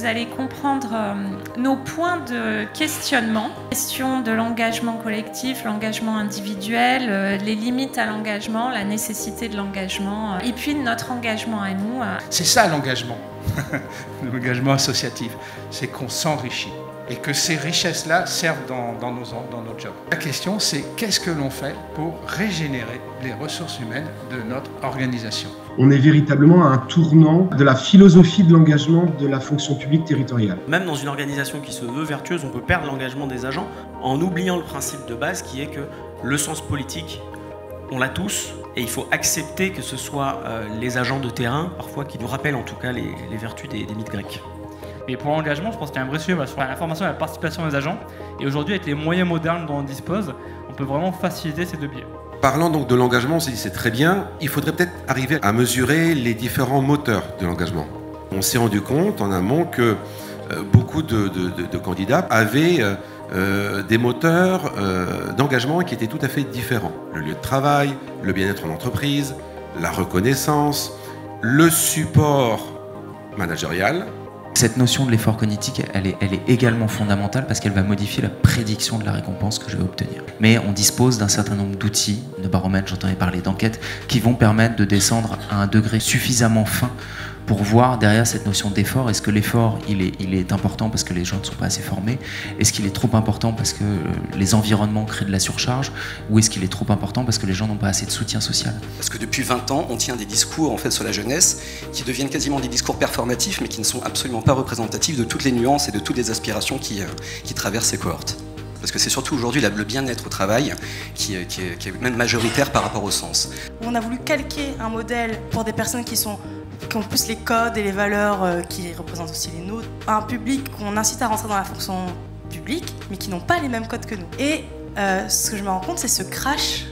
vous allez comprendre nos points de questionnement. Question de l'engagement collectif, l'engagement individuel, les limites à l'engagement, la nécessité de l'engagement, et puis notre engagement à nous. C'est ça l'engagement, l'engagement associatif, c'est qu'on s'enrichit et que ces richesses-là servent dans notre job. La question, c'est qu'est-ce que l'on fait pour régénérer les ressources humaines de notre organisation? On est véritablement à un tournant de la philosophie de l'engagement de la fonction publique territoriale. Même dans une organisation qui se veut vertueuse, on peut perdre l'engagement des agents en oubliant le principe de base qui est que le sens politique, on l'a tous, et il faut accepter que ce soit les agents de terrain, parfois, qui nous rappellent en tout cas les vertus des mythes grecs. Et pour l'engagement, je pense qu'il y a un vrai sujet sur la formation et la participation des agents. Et aujourd'hui, avec les moyens modernes dont on dispose, on peut vraiment faciliter ces deux biais. Parlant donc de l'engagement, on s'est dit c'est très bien, il faudrait peut-être arriver à mesurer les différents moteurs de l'engagement. On s'est rendu compte en amont que beaucoup de candidats avaient des moteurs d'engagement qui étaient tout à fait différents. Le lieu de travail, le bien-être en entreprise, la reconnaissance, le support managérial. Cette notion de l'effort cognitif, elle est également fondamentale parce qu'elle va modifier la prédiction de la récompense que je vais obtenir. Mais on dispose d'un certain nombre d'outils, de baromètres, j'entendais parler d'enquêtes, qui vont permettre de descendre à un degré suffisamment fin pour voir derrière cette notion d'effort, est-ce que l'effort il est important parce que les gens ne sont pas assez formés, est-ce qu'il est trop important parce que les environnements créent de la surcharge, ou est-ce qu'il est trop important parce que les gens n'ont pas assez de soutien social? Parce que depuis 20 ans, on tient des discours en fait sur la jeunesse qui deviennent quasiment des discours performatifs mais qui ne sont absolument pas représentatifs de toutes les nuances et de toutes les aspirations qui traversent ces cohortes. Parce que c'est surtout aujourd'hui le bien-être au travail qui est même majoritaire par rapport au sens. On a voulu calquer un modèle pour des personnes qui ont plus les codes et les valeurs qui représentent aussi les nôtres. Un public qu'on incite à rentrer dans la fonction publique, mais qui n'ont pas les mêmes codes que nous. Et ce que je me rends compte, c'est ce crash,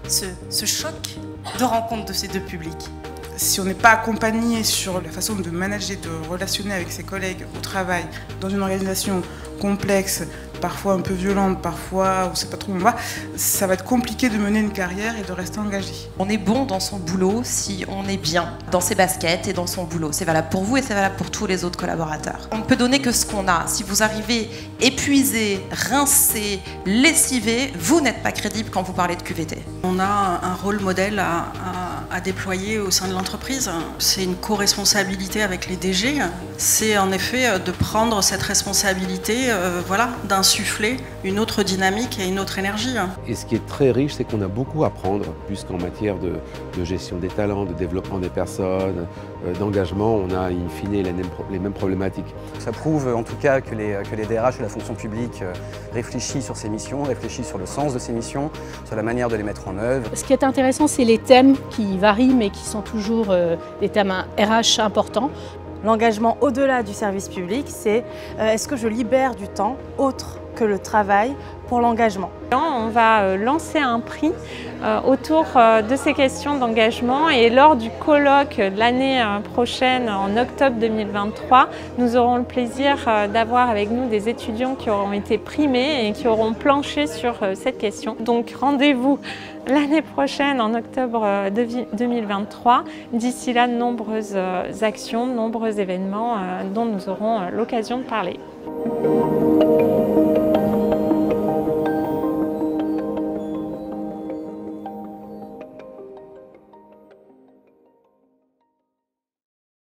ce choc de rencontre de ces deux publics. Si on n'est pas accompagné sur la façon de manager, de relationner avec ses collègues au travail, dans une organisation complexe, parfois un peu violente, parfois on ne sait pas trop où on va, ça va être compliqué de mener une carrière et de rester engagé. On est bon dans son boulot si on est bien dans ses baskets et dans son boulot. C'est valable pour vous et c'est valable pour tous les autres collaborateurs. On ne peut donner que ce qu'on a. Si vous arrivez épuisé, rincé, lessivé, vous n'êtes pas crédible quand vous parlez de QVT. On a un rôle modèle à déployer au sein de l'entreprise. C'est une co-responsabilité avec les DG. C'est en effet de prendre cette responsabilité, d'insuffler une autre dynamique et une autre énergie. Et ce qui est très riche, c'est qu'on a beaucoup à apprendre, puisqu'en matière de gestion des talents, de développement des personnes, d'engagement, on a in fine les mêmes problématiques. Ça prouve en tout cas que les DRH et la fonction publique réfléchissent sur ces missions, réfléchissent sur le sens de ces missions, sur la manière de les mettre en œuvre. Ce qui est intéressant, c'est les thèmes qui varient, mais qui sont toujours des thèmes RH importants. L'engagement au-delà du service public, c'est est-ce que je libère du temps autre que le travail pour l'engagement. On va lancer un prix autour de ces questions d'engagement et lors du colloque de l'année prochaine, en octobre 2023, nous aurons le plaisir d'avoir avec nous des étudiants qui auront été primés et qui auront planché sur cette question. Donc rendez-vous l'année prochaine, en octobre 2023. D'ici là, de nombreuses actions, de nombreux événements dont nous aurons l'occasion de parler.